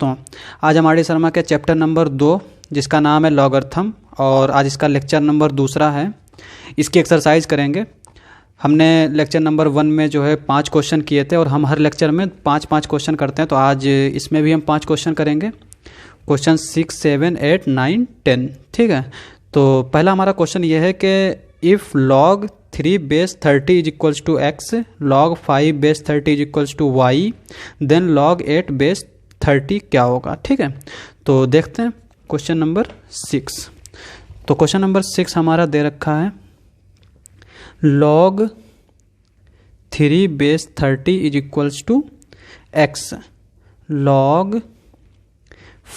दोस्तों, आज हमारे शर्मा के चैप्टर नंबर 2 जिसका नाम है लॉगरिथम और आज इसका लेक्चर नंबर 2 है। इसकी एक्सरसाइज करेंगे। हमने लेक्चर नंबर 1 में जो है 5 क्वेश्चन किए थे और हम हर लेक्चर में 5-5 क्वेश्चन करते हैं, तो आज इसमें भी हम 5 क्वेश्चन करेंगे। क्वेश्चन 6, 7, 8, 9, 10। ठीक है, तो पहला हमारा क्वेश्चन ये है कि if log 3 base 30 is equals to X, log 5 base 30 is equals to Y, then log 8 base 30 क्या होगा। ठीक है, तो देखते हैं क्वेश्चन नंबर 6। तो क्वेश्चन नंबर 6 हमारा दे रखा है log 3 base 30 is equals to X, log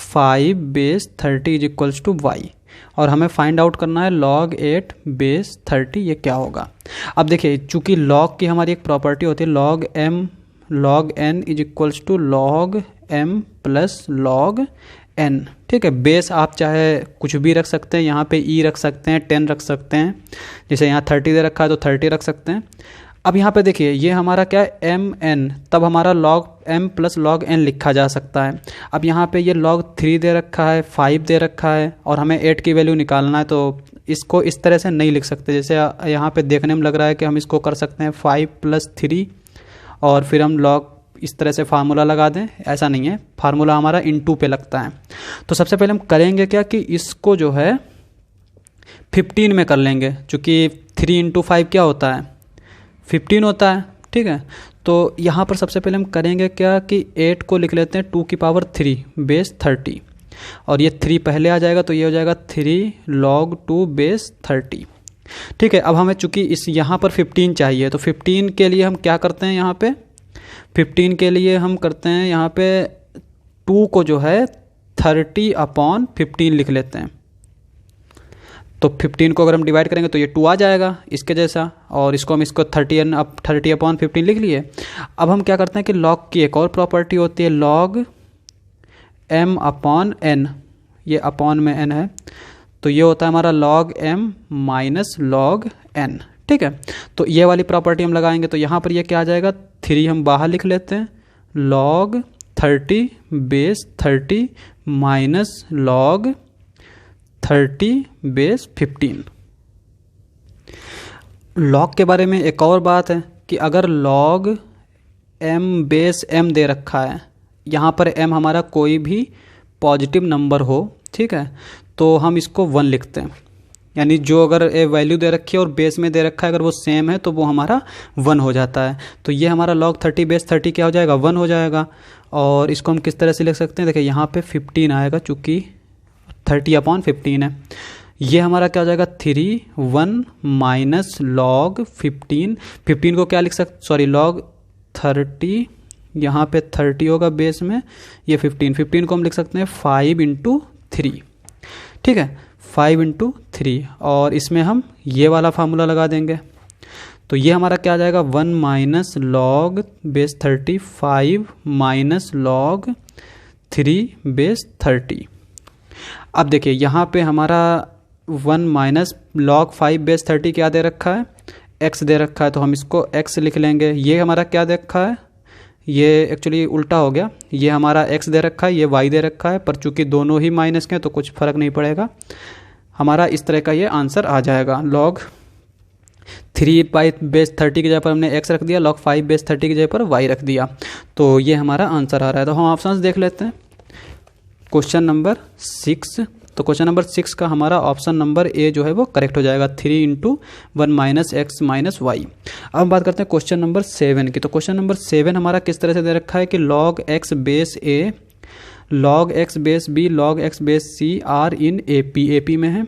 5 base 30 is equals to Y, और हमें फाइंड आउट करना है log 8 base 30 ये क्या होगा। अब देखिए, चूंकि log की हमारी एक प्रॉपर्टी होती है log n is equals to log m plus log n। ठीक है, बेस आप चाहे कुछ भी रख सकते हैं, यहाँ पे e रख सकते हैं, 10 रख सकते हैं, जैसे यहाँ 30 दे रखा है तो 30 रख सकते हैं। अब यहाँ पे देखिए, ये हमारा क्या है एम एन, तब हमारा log m plus log n लिखा जा सकता है। अब यहाँ पे ये log 3 दे रखा है, 5 दे रखा है और हमें 8 की वैल्यू निकालना है, तो इसको इस तरह से नहीं लिख सकते। जैसे यहाँ पे देखने में लग रहा है कि हम इसको कर सकते हैं 5 + 3 और फिर हम log इस तरह से फार्मूला लगा दें, ऐसा नहीं है। फार्मूला हमारा इनटू पे लगता है। तो सबसे पहले हम करेंगे क्या कि इसको जो है 15 में कर लेंगे, चूँकि 3 × 5 क्या होता है 15 होता है। ठीक है, तो यहाँ पर सबसे पहले हम करेंगे क्या कि 8 को लिख लेते हैं 2 की पावर 3 बेस 30, और ये 3 पहले आ जाएगा तो ये हो जाएगा 3 log 2 बेस 30। ठीक है, अब हमें चूंकि इस यहाँ पर 15 चाहिए, तो 15 के लिए हम क्या करते हैं, यहाँ पे 15 के लिए हम करते हैं यहाँ पे 2 को जो है 30/15 लिख लेते हैं। तो 15 को अगर हम डिवाइड करेंगे तो ये 2 आ जाएगा इसके जैसा, और इसको हम 30/15 लिख लिए। अब हम क्या करते हैं कि log की एक और प्रॉपर्टी होती है log m/n, ये अपॉन में n है, तो ये होता है हमारा log m minus log n। ठीक है, तो ये वाली प्रॉपर्टी हम लगाएंगे, तो यहाँ पर ये क्या आ जाएगा 3 हम बाहर लिख लेते हैं, log 30 base 30 minus log 30 base 15। log के बारे में एक और बात है कि अगर log m बेस m दे रखा है, यहाँ पर m हमारा कोई भी पॉजिटिव नंबर हो, ठीक है, तो हम इसको 1 लिखते हैं। यानी जो अगर वैल्यू दे रखी है और बेस में दे रखा है अगर वो सेम है तो वो हमारा 1 हो जाता है। तो ये हमारा log 30 बेस 30 क्या हो जाएगा 1 हो जाएगा। और इसको हम किस तरह से लिख सकते हैं, देखिए यहाँ पे 15 आएगा, चूँकि 30/15 है। ये हमारा क्या हो जाएगा 1 माइनस log 15 को क्या लिख सकते, सॉरी log 30, यहाँ पे 30 होगा बेस में, ये 15 को हम लिख सकते हैं 5 × 3। ठीक है, 5 × 3, और इसमें हम ये वाला फार्मूला लगा देंगे, तो ये हमारा क्या आ जाएगा 1 minus log base 30 5 minus log 3 base 30। अब देखिए यहाँ पे हमारा 1 माइनस log 5 बेस 30 क्या दे रखा है x दे रखा है, तो हम इसको x लिख लेंगे। ये हमारा क्या दे रखा है, ये एक्चुअली उल्टा हो गया, ये हमारा x दे रखा है, ये y दे रखा है, पर चूंकि दोनों ही माइनस के हैं तो कुछ फर्क नहीं पड़ेगा, हमारा इस तरह का ये आंसर आ जाएगा। log 3 बेस 30 की जगह पर हमने x रख दिया, log 5 बेस 30 की जगह पर y रख दिया, तो ये हमारा आंसर आ रहा है। तो हम ऑप्शंस देख लेते हैं। क्वेश्चन नंबर 6, तो क्वेश्चन नंबर 6 का हमारा ऑप्शन नंबर ए जो है वो करेक्ट हो जाएगा, 3 × 1 माइनस x माइनस वाई। अब हम बात करते हैं क्वेश्चन नंबर 7 की। तो क्वेश्चन नंबर 7 हमारा किस तरह से दे रखा है कि log x base a, log x base b, log x base c are in AP में है,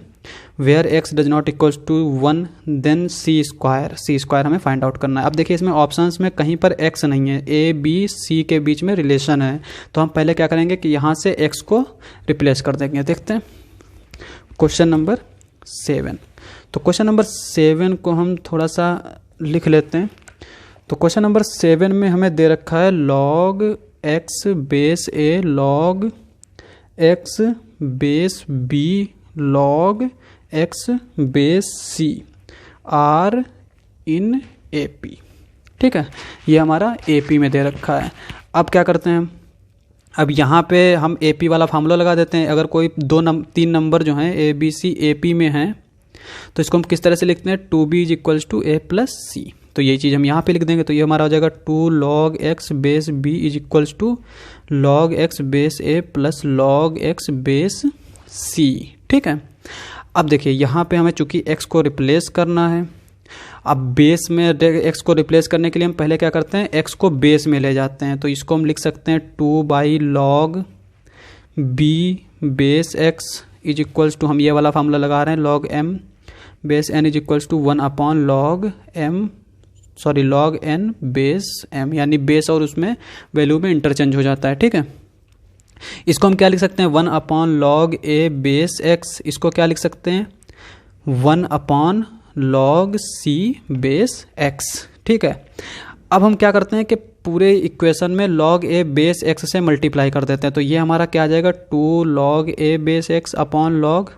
where x does not equals to 1 then c square हमें फाइंड आउट करना है। अब देखिए इसमें ऑप्शंस में कहीं पर x नहीं है, a b c के बीच में रिलेशन है, तो हम पहले क्या करेंगे कि यहाँ से x को रिप्लेस कर देंगे। देखते हैं क्वेश्चन नंबर 7। तो क्वेश्चन नंबर 7 को हम थोड़ा सा लिख लेते हैं। तो क्वेश्चन नंबर 7 में हमें दे रखा है log x base a, log x base b, log x base c are in AP। ठीक है, ये हमारा AP में दे रखा है। अब क्या करते हैं हम, अब यहाँ पे हम ए पी वाला फार्मूला लगा देते हैं। अगर कोई तीन नंबर जो हैं A B C A P में हैं तो इसको हम किस तरह से लिखते हैं, 2b is equals to A plus C. तो ये चीज़ हम यहाँ पे लिख देंगे, तो ये हमारा हो जाएगा 2 log x base b is equals to log x base a plus log x base c। ठीक है, अब देखिए यहाँ पे हमें चूंकि x को रिप्लेस करना है। अब बेस में x को रिप्लेस करने के लिए हम पहले क्या करते हैं, x को बेस में ले जाते हैं। तो इसको हम लिख सकते हैं 2/log b base x is equals to, हम ये वाला फार्मूला लगा रहे हैं, log m base n is equals to 1/log n base m, यानी बेस और उसमें वैल्यू में इंटरचेंज हो जाता है। ठीक है, इसको हम क्या लिख सकते हैं, 1/log a बेस x, इसको क्या लिख सकते हैं 1/log c बेस x। ठीक है, अब हम क्या करते हैं कि पूरे इक्वेशन में log a बेस x से मल्टीप्लाई कर देते हैं। तो ये हमारा क्या आ जाएगा 2 log a base x upon log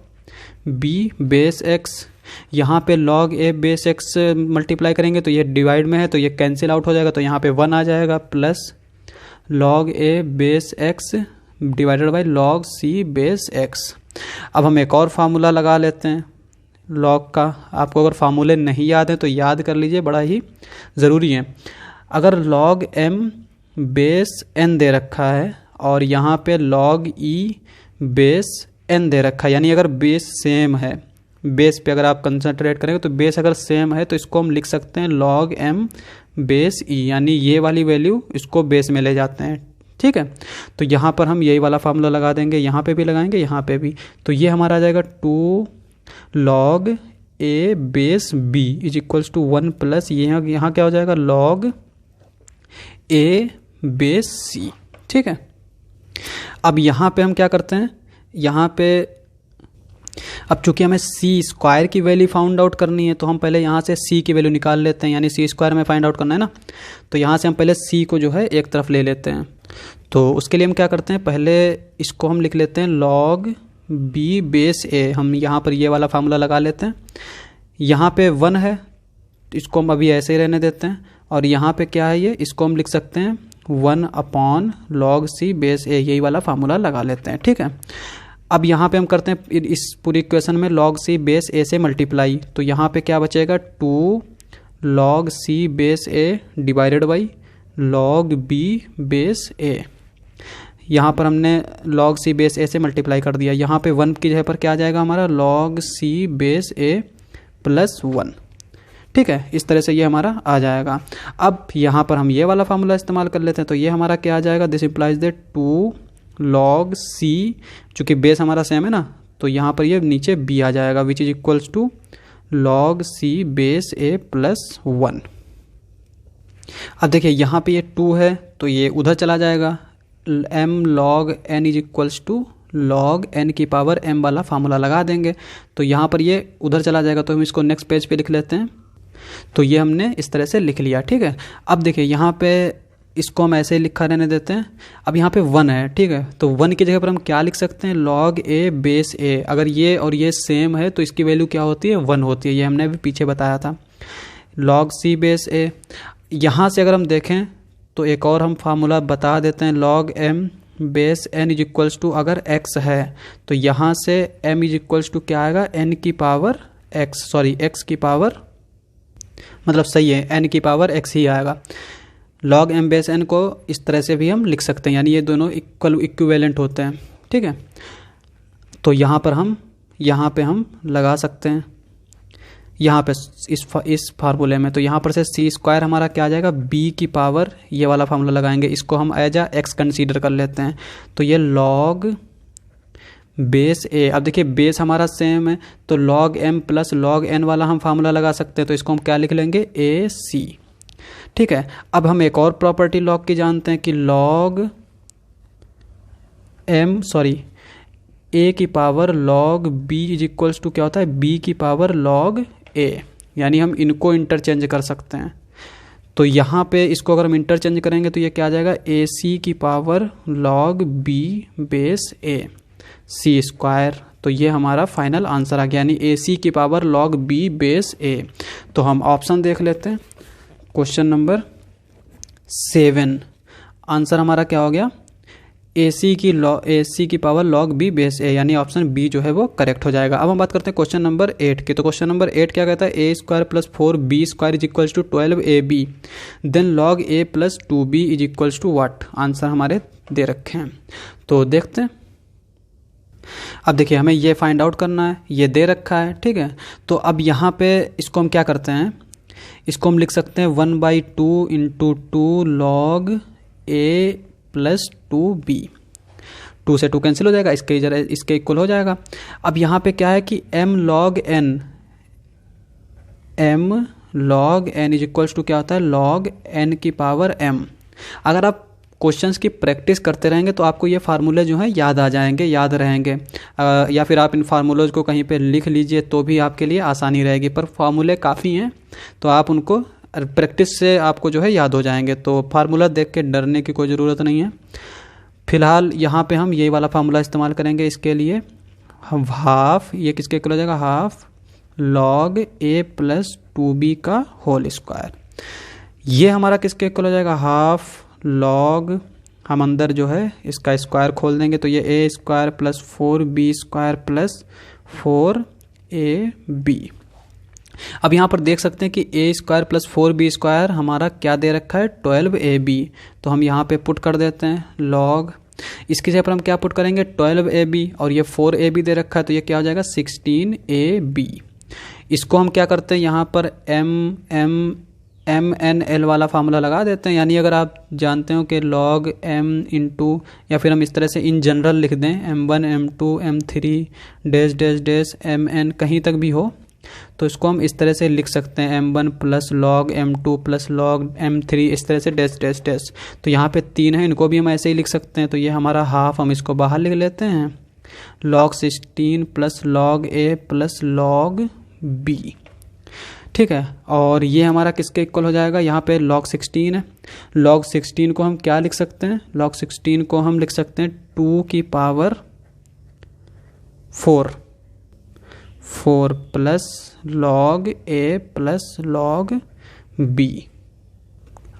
b base x। यहाँ पे log a base x multiply करेंगे तो ये डिवाइड में है तो ये कैंसिल आउट हो जाएगा, तो यहाँ पे 1 आ जाएगा plus log a base x divided by log c base x। अब हम एक और फार्मूला लगा लेते हैं log का। आपको अगर फार्मूले नहीं याद हैं तो याद कर लीजिए, बड़ा ही ज़रूरी है। अगर log m बेस n दे रखा है और यहाँ पे log e बेस n दे रखा है, यानी अगर बेस सेम है, बेस पे अगर आप कंसंट्रेट करेंगे तो बेस अगर सेम है तो इसको हम लिख सकते हैं log m बेस e, यानी ये वाली वैल्यू इसको बेस में ले जाते हैं। ठीक है, तो यहाँ पर हम यही वाला फार्मूला लगा देंगे, यहाँ पे भी लगाएंगे, यहाँ पे भी। तो ये हमारा आ जाएगा 2 log a base b is equals to 1 plus ये यहाँ क्या हो जाएगा log a बेस c। ठीक है, अब यहाँ पे हम क्या करते हैं, यहाँ पे अब चूंकि हमें सी स्क्वायर की वैल्यू फाउंड आउट करनी है तो हम पहले यहाँ से सी की वैल्यू निकाल लेते हैं, यानी सी स्क्वायर में फाइंड आउट करना है ना। तो यहाँ से हम पहले सी को जो है एक तरफ ले लेते हैं। तो उसके लिए हम क्या करते हैं, पहले इसको हम लिख लेते हैं log b बेस a। हम यहाँ पर ये वाला फार्मूला लगा लेते हैं। यहाँ पे 1 है, इसको हम अभी ऐसे ही रहने देते हैं। और यहाँ पे क्या है, ये इसको हम लिख सकते हैं 1/log c बेस a, यही वाला फार्मूला लगा लेते हैं। ठीक है, अब यहाँ पे हम करते हैं इस पूरी इक्वेशन में log c बेस a से मल्टीप्लाई। तो यहाँ पे क्या बचेगा 2 log c base a divided by log b base a। यहाँ पर हमने log c बेस a से मल्टीप्लाई कर दिया। यहाँ पे 1 की जगह पर क्या आ जाएगा हमारा log c base a plus 1। ठीक है, इस तरह से ये हमारा आ जाएगा। अब यहाँ पर हम ये वाला फार्मूला इस्तेमाल कर लेते हैं। तो ये हमारा क्या आ जाएगा, this implies that 2 log c, चूँकि बेस हमारा सेम है ना तो यहाँ पर ये नीचे b आ जाएगा, which is equals to log c base a plus 1। अब देखिए यहाँ पे ये 2 है तो ये उधर चला जाएगा, m log n is equals to log n की पावर m वाला फार्मूला लगा देंगे। तो यहाँ पर ये उधर चला जाएगा, तो हम इसको नेक्स्ट पेज पे लिख लेते हैं। तो ये हमने इस तरह से लिख लिया। ठीक है, अब देखिए यहाँ पे इसको हम ऐसे ही लिखा रहने देते हैं। अब यहाँ पे 1 है, ठीक है, तो 1 की जगह पर हम क्या लिख सकते हैं log a बेस a। अगर ये और ये सेम है तो इसकी वैल्यू क्या होती है 1 होती है, ये हमने अभी पीछे बताया था। log c बेस a, यहाँ से अगर हम देखें तो एक और हम फार्मूला बता देते हैं, log m base n is equals to, अगर x है तो यहाँ से m इज इक्वल्स टू क्या आएगा n की पावर x की पावर, मतलब सही है n की पावर x ही आएगा। log m बेस n को इस तरह से भी हम लिख सकते हैं, यानी ये दोनों इक्विवेलेंट होते हैं। ठीक है, तो यहाँ पे हम लगा सकते हैं यहाँ पे इस फार्मूले में। तो यहाँ पर से सी स्क्वायर हमारा क्या आ जाएगा b की पावर, ये वाला फार्मूला लगाएंगे, इसको हम एज आ x कंसीडर कर लेते हैं। तो ये log बेस a, अब देखिए बेस हमारा सेम है तो log m plus log n वाला हम फार्मूला लगा सकते हैं। तो इसको हम क्या लिख लेंगे ac। ठीक है, अब हम एक और प्रॉपर्टी log की जानते हैं कि log a की power log b is equals to क्या होता है b की पावर log a, यानी हम इनको इंटरचेंज कर सकते हैं। तो यहाँ पे इसको अगर हम इंटरचेंज करेंगे तो ये क्या आ जाएगा ac की power log b base a c square. तो ये हमारा फाइनल आंसर आ गया, यानी ac की power log b base a। तो हम ऑप्शन देख लेते हैं, क्वेश्चन नंबर 7 आंसर हमारा क्या हो गया AC की power log b base a, यानी ऑप्शन बी जो है वो करेक्ट हो जाएगा। अब हम बात करते हैं क्वेश्चन नंबर 8 की। तो क्वेश्चन नंबर 8 क्या कहता है, A square plus 4b square is equals to 12ab then log a plus 2b is equals to what. Answer हमारे दे रखे हैं, तो देखते हैं। अब देखिए हमें ये फाइंड आउट करना है, ये दे रखा है, ठीक है। तो अब यहाँ पे इसको हम क्या करते हैं, इसको हम लिख सकते हैं 1/2 into 2 log a plus 2b। 2 से 2 कैंसिल हो जाएगा, इसके इक्वल हो जाएगा। अब यहाँ पे क्या है कि m log n is equals to क्या होता है, log n की पावर m। अगर आप क्वेश्चंस की प्रैक्टिस करते रहेंगे तो आपको ये फार्मूले जो हैं याद आ जाएंगे, याद रहेंगे, या फिर आप इन फार्मूलोज को कहीं पे लिख लीजिए तो भी आपके लिए आसानी रहेगी। पर फार्मूले काफ़ी हैं तो आप उनको प्रैक्टिस से आपको जो है याद हो जाएंगे, तो फार्मूला देख के डरने की कोई ज़रूरत नहीं है। फिलहाल यहाँ पे हम यही वाला फार्मूला इस्तेमाल करेंगे इसके लिए। हम हाफ, ये किसके इक्वल हो जाएगा, half log a plus 2b का होल स्क्वायर। ये हमारा किसके इक्वल हो जाएगा, हाफ log, हम अंदर जो है इसका स्क्वायर खोल देंगे तो ये a square plus 4b square plus 4ab। अब यहाँ पर देख सकते हैं कि a square plus 4b square हमारा क्या दे रखा है, 12ab। तो हम यहाँ पे पुट कर देते हैं log, इसकी जगह पर हम क्या पुट करेंगे, 12ab, और ये 4ab दे रखा है तो ये क्या हो जाएगा, 16ab। इसको हम क्या करते हैं, यहाँ पर MNL वाला फार्मूला लगा देते हैं। यानी अगर आप जानते हो कि log m इंटू, या फिर हम इस तरह से इन जनरल लिख दें m1 m2 m3 dash dash dash mn, कहीं तक भी हो तो इसको हम इस तरह से लिख सकते हैं, m1 plus log m2 plus log m3, इस तरह से डैश डैश डैश। तो यहाँ पे 3 है, इनको भी हम ऐसे ही लिख सकते हैं। तो ये हमारा हाफ, हम इसको बाहर लिख लेते हैं, log 16 plus log a plus log b, ठीक है। और ये हमारा किसके इक्वल हो जाएगा, यहाँ पे log 16 है। log 16 को हम क्या लिख सकते हैं, log 16 को हम लिख सकते हैं 2 की power 4 plus log a plus log b।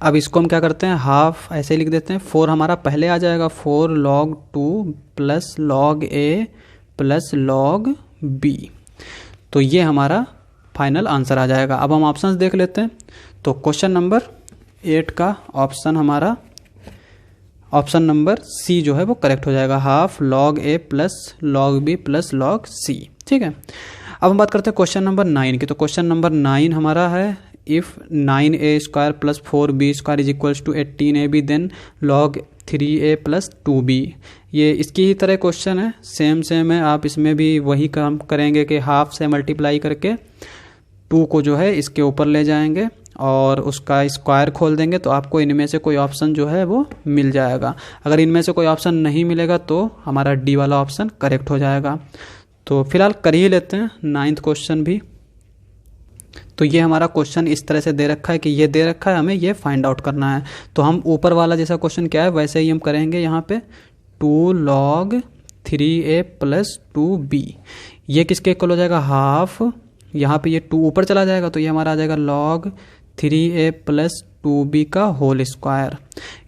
अब इसको हम क्या करते हैं, हाफ ऐसे ही लिख देते हैं, 4 हमारा पहले आ जाएगा, 4 log 2 plus log a plus log b। तो ये हमारा फाइनल आंसर आ जाएगा। अब हम ऑप्शंस देख लेते हैं। तो क्वेश्चन नंबर 8 का ऑप्शन हमारा ऑप्शन नंबर सी जो है वो करेक्ट हो जाएगा, half log a plus log b plus log c, ठीक है। अब हम बात करते हैं क्वेश्चन नंबर 9 की। तो क्वेश्चन नंबर 9 हमारा है, if 9a square plus 4b square is equals to 18ab then log 3a plus 2b। ये इसकी ही तरह क्वेश्चन है, सेम है। आप इसमें भी वही काम करेंगे कि हाफ से मल्टीप्लाई करके 2 को जो है इसके ऊपर ले जाएंगे और उसका स्क्वायर खोल देंगे तो आपको इनमें से कोई ऑप्शन जो है वो मिल जाएगा। अगर इनमें से कोई ऑप्शन नहीं मिलेगा तो हमारा डी वाला ऑप्शन करेक्ट हो जाएगा। तो फिलहाल कर ही लेते हैं 9th क्वेश्चन भी। तो ये हमारा क्वेश्चन इस तरह से दे रखा है कि ये दे रखा है, हमें ये फाइंड आउट करना है। तो हम ऊपर वाला जैसा क्वेश्चन क्या है वैसे ही हम करेंगे। यहाँ पे 2 log 3a प्लस 2b, ये किसके इक्वल हो जाएगा, हाफ। यहाँ पे ये 2 ऊपर चला जाएगा तो ये हमारा आ जाएगा log 3a प्लस 2b का होल स्क्वायर।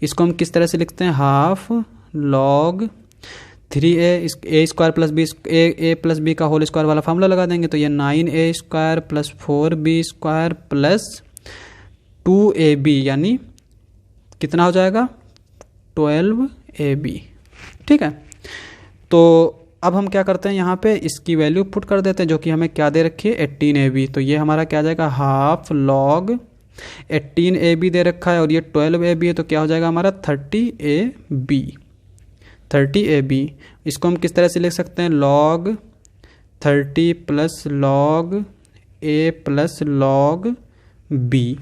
इसको हम किस तरह से लिखते हैं, half log 3a square plus B A plus B का होल स्क्वायर वाला फार्मूला लगा देंगे तो ये 9a square plus 4b square plus 2ab, यानी कितना हो जाएगा, 12ab, ठीक है। तो अब हम क्या करते हैं, यहाँ पे इसकी वैल्यू पुट कर देते हैं जो कि हमें क्या दे रखी है, 18ab। तो ये हमारा क्या आ जाएगा, हाफ log 18ab दे रखा है और ये 12ab है तो क्या हो जाएगा हमारा 30ab। इसको हम किस तरह से लिख सकते हैं, log 30 plus log a plus log b,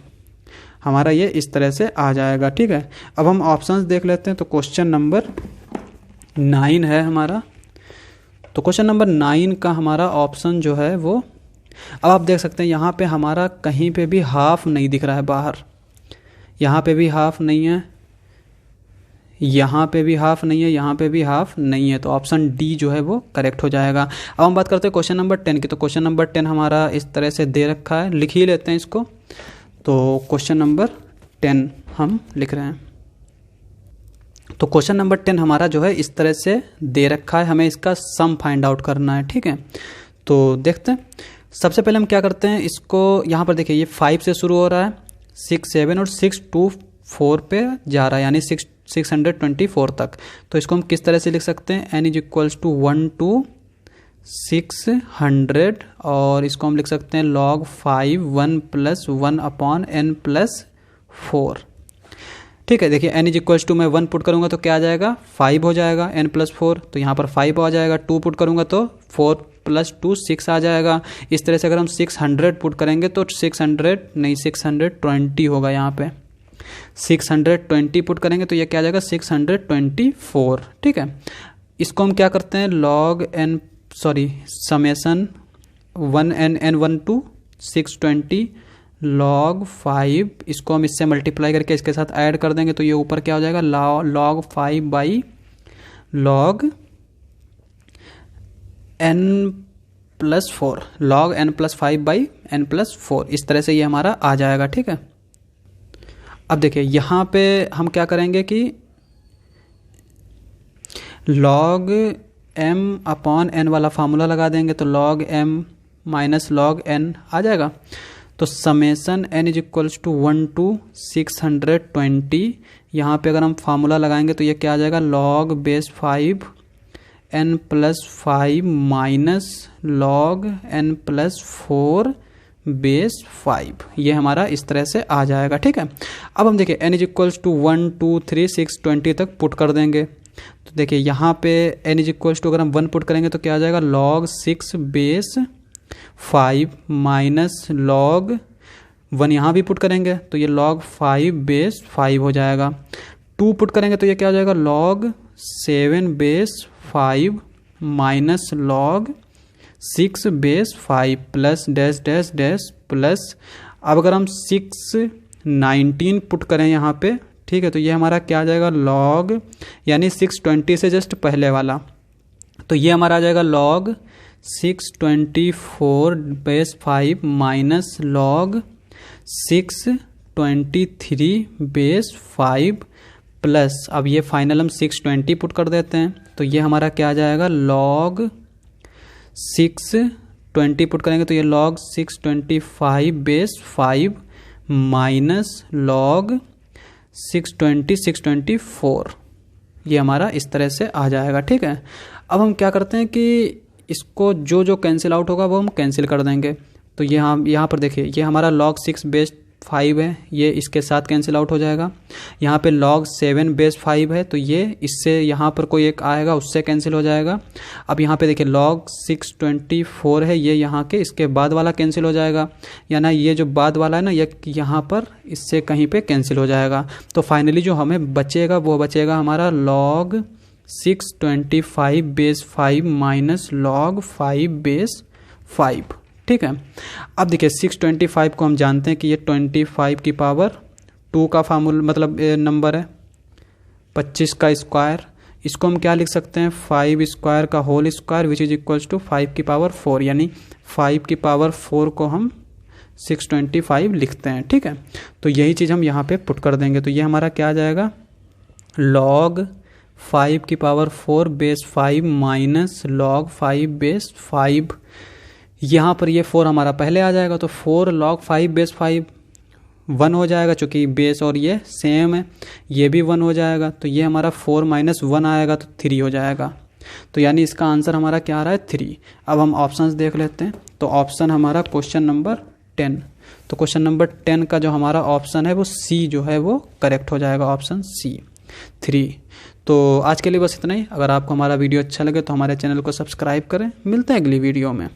हमारा ये इस तरह से आ जाएगा, ठीक है। अब हम ऑप्शंस देख लेते हैं। तो क्वेश्चन नंबर 9 है हमारा। तो क्वेश्चन नंबर 9 का हमारा ऑप्शन जो है वो, अब आप देख सकते हैं यहाँ पे हमारा कहीं पे भी हाफ नहीं दिख रहा है बाहर, यहाँ पे भी हाफ नहीं है, यहाँ पे भी हाफ नहीं है, यहाँ पे भी हाफ नहीं है। तो ऑप्शन डी जो है वो करेक्ट हो जाएगा। अब हम बात करते हैं क्वेश्चन नंबर 10 की। तो क्वेश्चन नंबर 10 हमारा इस तरह से दे रखा है, लिख ही लेते हैं इसको। तो क्वेश्चन नंबर 10 हम लिख रहे हैं। तो क्वेश्चन नंबर 10 हमारा जो है इस तरह से दे रखा है, हमें इसका सम फाइंड आउट करना है। ठीक है, तो देखते हैं। सबसे पहले हम क्या करते हैं, इसको यहाँ पर देखिए ये 5 से शुरू हो रहा है, 6 7 और 6 2 4 पे जा रहा है, यानी 624 तक। तो इसको हम किस तरह से लिख सकते हैं, n is equals to 1 to 600, और इसको हम लिख सकते हैं log 5 1 + 1 अपॉन n + 4। ठीक है, देखिए n इज इक्वल्स टू मैं 1 पुट करूंगा तो क्या आ जाएगा, 5 हो जाएगा, n + 4, तो यहाँ पर 5 आ जाएगा। 2 पुट करूंगा तो 4 + 2 6 आ जाएगा। इस तरह से अगर हम 600 पुट करेंगे तो 620 होगा, यहाँ पे 620 पुट करेंगे तो ये क्या आ जाएगा, 624। ठीक है, इसको हम क्या करते हैं, समेशन 1n1 to 620 log 5, इसको हम इससे मल्टीप्लाई करके इसके साथ ऐड कर देंगे तो ये ऊपर क्या हो जाएगा, log 5 by log n + 4, log n + 5 by n + 4। इस तरह से ये हमारा आ जाएगा। ठीक है, अब देखिए यहाँ पे हम क्या करेंगे कि log m अपॉन n वाला फार्मूला लगा देंगे, तो log m minus log n आ जाएगा। तो summation n is equals to 1 to 620, यहाँ पे अगर हम फार्मूला लगाएंगे तो ये क्या आ जाएगा, log base 5 n + 5 minus log n + 4 base 5, ये हमारा इस तरह से आ जाएगा। ठीक है, अब हम देखिए n इज इक्वल्स टू 1 2 3 6 20 तक पुट कर देंगे। तो देखिए यहाँ पे n इज इक्वल्स टू अगर हम 1 पुट करेंगे तो क्या आ जाएगा, log 6 बेस 5 माइनस log 1, यहाँ भी पुट करेंगे तो ये log 5 बेस 5 हो जाएगा। 2 पुट करेंगे तो ये क्या हो जाएगा, log 7 base 5 minus log 6 base 5 plus dash dash dash plus, अब अगर हम 619 पुट करें यहाँ पे, ठीक है, तो ये हमारा क्या आ जाएगा, log, यानी 620 से जस्ट पहले वाला, तो ये हमारा आ जाएगा log 624 base 5 minus log 623 base 5 plus, अब ये फाइनल हम 620 पुट कर देते हैं तो ये हमारा क्या आ जाएगा, log 620 पुट करेंगे तो ये log 625 बेस 5 माइनस log 624, ये हमारा इस तरह से आ जाएगा। ठीक है, अब हम क्या करते हैं कि इसको जो जो कैंसिल आउट होगा वो हम कैंसिल कर देंगे। तो ये हम यहाँ पर देखिए ये हमारा log 6 बेस 5 है, ये इसके साथ कैंसिल आउट हो जाएगा। यहाँ पे log 7 बेस 5 है तो ये इससे यहाँ पर कोई एक आएगा उससे कैंसिल हो जाएगा। अब यहाँ पे देखिए log 624 है, ये यहाँ के इसके बाद वाला कैंसिल हो जाएगा, यानी ये जो बाद वाला है ना ये यहाँ पर इससे कहीं पे कैंसिल हो जाएगा। तो फाइनली जो हमें बचेगा वो बचेगा हमारा log 625 base 5 minus log 5 base 5। ठीक है, अब देखिए 625 को हम जानते हैं कि ये 25 की पावर 2 का फार्मूला मतलब नंबर है, 25 का स्क्वायर, इसको हम क्या लिख सकते हैं, 5 स्क्वायर का whole square which is equals to 5 की पावर 4, यानी 5 की पावर 4 को हम 625 लिखते हैं। ठीक है, तो यही चीज़ हम यहाँ पे पुट कर देंगे तो ये हमारा क्या आ जाएगा, log 5 की power 4 base 5 minus log 5 base 5, यहाँ पर ये 4 हमारा पहले आ जाएगा तो 4 log 5 बेस 5 1 हो जाएगा, चूँकि बेस और ये सेम है, ये भी 1 हो जाएगा तो ये हमारा 4 माइनस 1 आएगा तो 3 हो जाएगा। तो यानी इसका आंसर हमारा क्या आ रहा है, 3। अब हम ऑप्शंस देख लेते हैं। तो ऑप्शन हमारा क्वेश्चन नंबर 10, तो क्वेश्चन नंबर 10 का जो हमारा ऑप्शन है वो सी जो है वो करेक्ट हो जाएगा, ऑप्शन सी 3। तो आज के लिए बस इतना ही। अगर आपको हमारा वीडियो अच्छा लगे तो हमारे चैनल को सब्सक्राइब करें। मिलते हैं अगली वीडियो में।